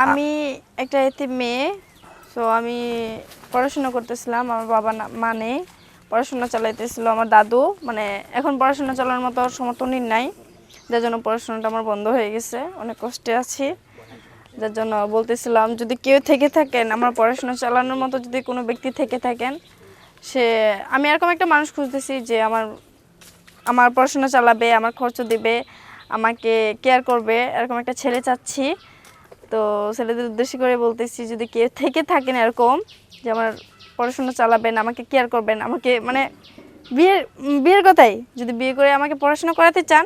আমি একটা এতিম মেয়ে। সো আমি পড়াশোনা করতেছিলাম, আমার বাবা মানে পড়াশোনা চালাইতেছিল। আমার দাদু মানে এখন পড়াশোনা চালানোর মতো সমর্থনই নাই, যার জন্য পড়াশোনাটা আমার বন্ধ হয়ে গেছে। অনেক কষ্টে আছি, যার জন্য বলতেছিলাম যদি কেউ থেকে থাকেন, আমার পড়াশোনা চালানোর মতো যদি কোনো ব্যক্তি থেকে থাকেন, সে আমি এরকম একটা মানুষ খুঁজতেছি যে আমার আমার পড়াশোনা চালাবে, আমার খরচ দিবে, আমাকে কেয়ার করবে, এরকম একটা ছেলে চাচ্ছি। তো ছেলেদের উদ্দেশ্য করে বলতেছি যদি কেউ থেকে থাকেন এরকম যে আমার পড়াশোনা চালাবেন, আমাকে কেয়ার করবেন, আমাকে মানে বিয়ের কথাই, যদি বিয়ে করে আমাকে পড়াশোনা করাতে চান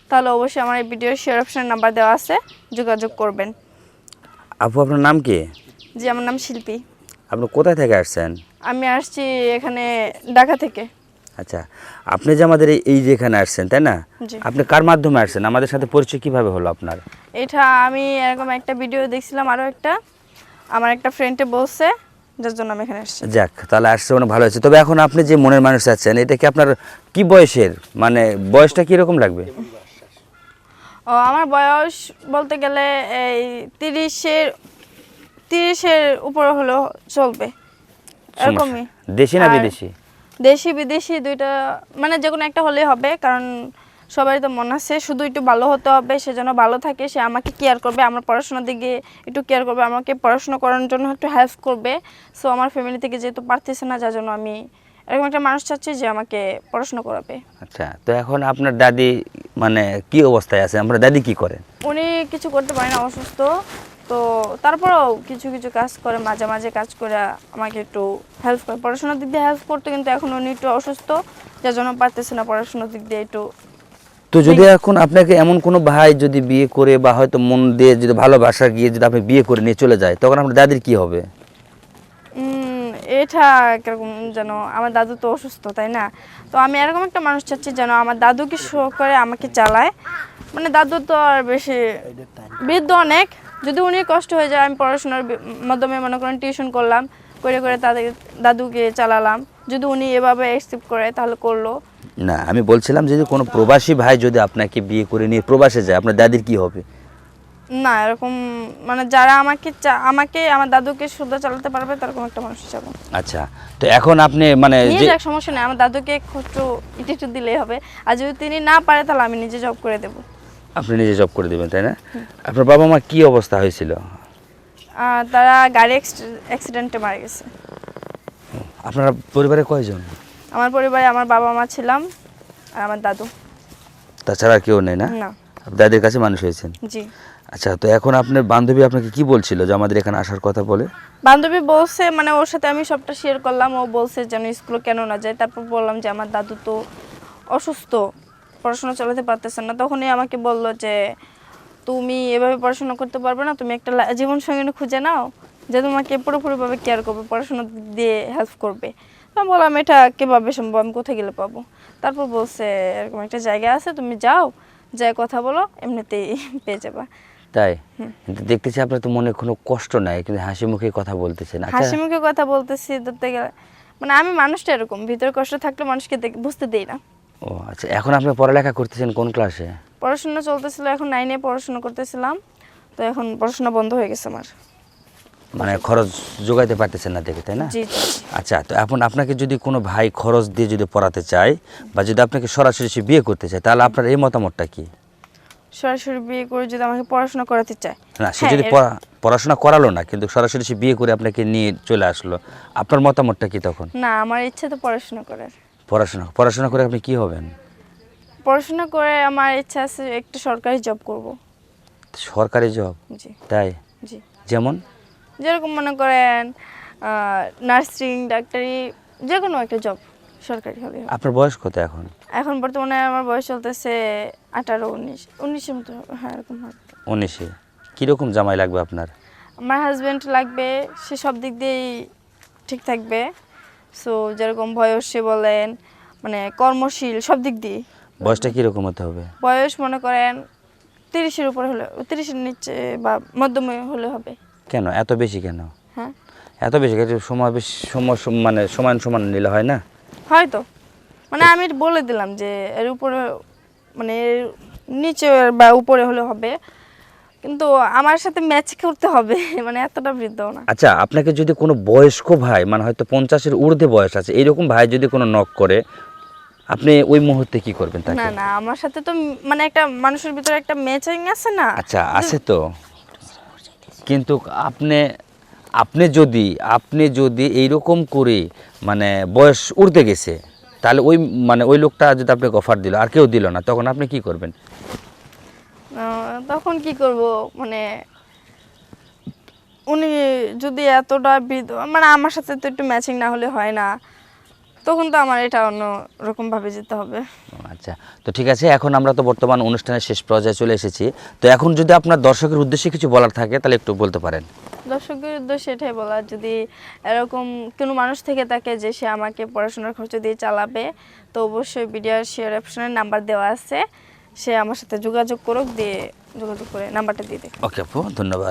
তাহলে অবশ্যই আমার এই ভিডিওর শেয়ার অপশনের নাম্বার দেওয়া আছে, যোগাযোগ করবেন। আপু আপনার নাম কি? জি, আমার নাম শিল্পী। আপনি কোথায় থেকে আসছেন? আমি আসছি এখানে ঢাকা থেকে। আচ্ছা, আপনি যে আমাদের এই যে এখানে আসছেন তাই না, জি। আপনি কার মাধ্যমে আসছেন? আমাদের সাথে পরিচয় কিভাবে হলো আপনার? এটা আমি এরকম একটা ভিডিও দেখছিলাম, আরও একটা আমার একটা ফ্রেন্ডে বলছে, যার জন্য আমি এখানে আসছি। যাক, তাহলে আসছে অনেক ভালো হয়েছে। তবে এখন আপনি যে মনের মানুষ আছেন, এটা কি আপনার কি বয়সের, মানে বয়সটা কীরকম লাগবে? ও আমার বয়স বলতে গেলে এই 30-এর উপরে হলেও চলবে, এরকমই। দেশি না আর বিদেশি? দেশি বিদেশি দুইটা, মানে যে কোনো একটা হলেই হবে, কারণ সবারই তো মন আছে শুধু একটু ভালো হতে হবে, সে যেন ভালো থাকে, সে আমাকে কেয়ার করবে, আমার পড়াশোনার দিকে একটু কেয়ার করবে, আমাকে পড়াশোনা করার জন্য একটু হেল্প করবে। সো আমার ফ্যামিলি থেকে যেহেতু পারতেছে না, যার জন্য আমি এরকম একটা মানুষ চাচ্ছি যে আমাকে পড়াশোনা করাবে। আচ্ছা, তো এখন আপনার দাদি মানে কি অবস্থায় আছে? আপনার দাদি কি করেন? উনি কিছু করতে পারে না, অসুস্থ। তো তারপরেও কিছু কিছু কাজ করে, মাঝে মাঝে কাজ করে আমাকে একটু হেল্প করে, পড়াশোনার দিক দিয়ে হেল্প করতে, কিন্তু এখন উনি একটু অসুস্থ, যার জন্য পারতেছে না পড়াশোনার দিক দিয়ে একটু। তো যদি এখন আপনাকে এমন কোনো ভাই যদি বিয়ে করে বা হয়তো মন দিয়ে যদি ভালোবাসা গিয়ে যদি আপনি বিয়ে করে নিয়ে চলে যায়, তখন আপনার দাদির কি হবে? এটা কিরকম যেন, আমার দাদু তো অসুস্থ তাই না, তো আমি এরকম একটা মানুষ চাচ্ছি যেন আমার দাদুকে শো করে আমাকে চালায়। মানে দাদু তো আর বেশি বৃদ্ধ অনেক, যদি উনি কষ্ট হয়ে যায়, আমি পড়াশোনার মাধ্যমে মনে করেন টিউশন করলাম, করে করে তাদের দাদুকে চালালাম, যদি উনি এভাবে অ্যাকসেপ্ট করে তাহলে করলো। না, আমি বলছিলাম যদি কোনো প্রবাসী ভাই যদি আপনাকে বিয়ে করে নিয়ে প্রবাসে যায়, আপনার দাদির কি হবে? না এরকম, মানে যারা আমাকে আমার দাদুকে শুদ্ধ চালাতে পারবে তারকম একটা মানুষ চাবো। আচ্ছা, তো এখন আপনি মানে নিয়ে যে যাক, সমস্যা নেই, আমার দাদুকে একটু একটু দিলেই হবে। আর যদি তিনি না পারে তাহলে আমি নিজে জব করে দেবো। আপনি নিজে জব করে দেবেন তাই না? আপনার বাবা মা কি অবস্থা হয়েছিল? তারা গাড়ি অ্যাক্সিডেন্টে মারা গেছে। আপনার পরিবারে কয়জন? আমার পরিবারে আমার বাবা মা ছিলাম আর আমার দাদু। তাছাড়া আর কেউ নেই না? না। দাদির কাছে মানুষ হয়েছেন? জি। আচ্ছা, তো এখন আপনার বান্ধবী আপনাকে কি বলছিল যে আমাদের এখানে আসার কথা বলে? বান্ধবী বলছে, মানে ওর সাথে আমি সবটা শেয়ার করলাম, ও বলছে যেন স্কুলে কেন না যায়। তারপর বললাম যে আমার দাদু তো অসুস্থ, পড়াশোনা চালাতে পারতেছে না। তখনই আমাকে বলল যে তুমি এভাবে পড়াশোনা করতে পারবে না, তুমি একটা জীবন সঙ্গিনী খুঁজে নাও যে তোমাকে পুরোপুরিভাবে কেয়ার করবে, পড়াশোনা দিয়ে হেল্প করবে। তো আমি বললাম এটা কীভাবে সম্ভব, আমি কোথায় গেলে পাবো? তারপর বলছে এরকম একটা জায়গা আছে, তুমি যাও, যাই কথা বলো, এমনিতেই পেয়ে যাবা। তাই? কিন্তু দেখতেছি আপনার তো মনে কোনো কষ্ট নাই, কিন্তু হাসি মুখে কথা বলতেছেন। আচ্ছা, হাসি মুখে কথা বলতেছি ধরতে গেলে, মানে আমি মানুষটা এরকম, ভিতরে কষ্ট থাকলে মানুষকে বুঝতে দেই না। ও আচ্ছা, এখন আপনি পড়ালেখা করতেছেন কোন ক্লাসে? পড়াশোনা চলতেছিল, এখন 9-এ পড়াশোনা করতেছিলাম, তো এখন পড়াশোনা বন্ধ হয়ে গেছে আমার। মানে খরচ যোগাইতে পারতেছেন না দেখে, তাই না? জি জি। আচ্ছা, তো এখন আপনাকে যদি কোনো ভাই খরচ দিয়ে যদি পড়াতে চায় বা যদি আপনাকে সরাসরি সে বিয়ে করতে চায়, তাহলে আপনার এই মতামতটা কি? সরাসরি বিয়ে করে যদি আমাকে পড়াশোনা করাতে চায়, না, সে হ্যাঁ, যদি পড়াশোনা করালো না, কিন্তু সরাসরি সে বিয়ে করে আপনাকে নিয়ে চলে আসলো, আপনার মতামতটা কি তখন? না, আমার ইচ্ছে তো পড়াশোনা করার। পড়াশোনা করে আপনি কি হবেন? পড়াশোনা করে আমার ইচ্ছা আছে একটা সরকারি জব করব। সরকারি জব? জি। তাই? জি। যেমন? যেরকম মনে করেন নার্সিং, ডাক্তারি, যে কোনো একটা জব সরকারি হলে হবে। আপনার বয়স কত এখন? এখন বর্তমানে আমার বয়স চলতেছে 18-19-19-এর মতো, হ্যাঁ এরকম হবে। 19-এ? কীরকম জামাই লাগবে আপনার? আমার হাজব্যান্ড লাগবে, সে সব দিক দিয়েই ঠিক থাকবে। সো যেরকম বয়স সে বলেন, মানে কর্মশীল, সব দিক দিয়ে। বয়সটা কীরকম হতে হবে? বয়স মনে করেন 30-এর উপরে হলে, 30-এর নিচে বা মধ্যমে হলে হবে। কেন এত বেশি কেন? হ্যাঁ, এত বেশি কেন? সময় বেশি, মানে সমান সমান নিলে হয় না? হয়তো, মানে আমি বলে দিলাম যে এর উপরে, মানে এর নিচে বা উপরে হলে হবে। কিন্তু আমার সাথে ম্যাচ করতে হবে, মানে এতটা বৃদ্ধ না। আচ্ছা, আপনাকে যদি কোনো বয়স্ক ভাই মানে হয়তো 50-এর ঊর্ধ্বে বয়স আছে এইরকম ভাই যদি কোনো নক করে, আপনি ওই মুহূর্তে কি করবেন তাকে? না না, আমার সাথে তো মানে একটা মানুষের ভিতরে একটা ম্যাচিং আছে না। আচ্ছা আছে তো, কিন্তু আপনি যদি এইরকম করে মানে বয়স উঠতে গেছে, তাহলে ওই মানে ওই লোকটা যদি আপনাকে অফার দিল আর কেউ দিল না, তখন আপনি কি করবেন? তখন কি করব, মানে উনি যদি এতটা বৃদ্ধ, মানে আমার সাথে তো একটু ম্যাচিং না হলে হয় না, তখন তো আমার এটা অন্য রকম ভাবে যেতে হবে। আচ্ছা, তো ঠিক আছে, এখন আমরা তো বর্তমান অনুষ্ঠানের শেষ পর্যায়ে চলে এসেছি। তো এখন যদি আপনার দর্শকের উদ্দেশ্যে কিছু বলার থাকে তাহলে একটু বলতে পারেন। দর্শকের উদ্দেশ্যে এটাই বলা, যদি এরকম কোনো মানুষ থেকে থাকে যে সে আমাকে পড়াশোনার খরচ দিয়ে চালাবে, তো অবশ্যই ভিডিওর শেয়ার অপশনের নাম্বার দেওয়া আছে, সে আমার সাথে যোগাযোগ করুক, দিয়ে যোগাযোগ করে নাম্বারটা দিয়ে দেয়। ওকে আপু, ধন্যবাদ।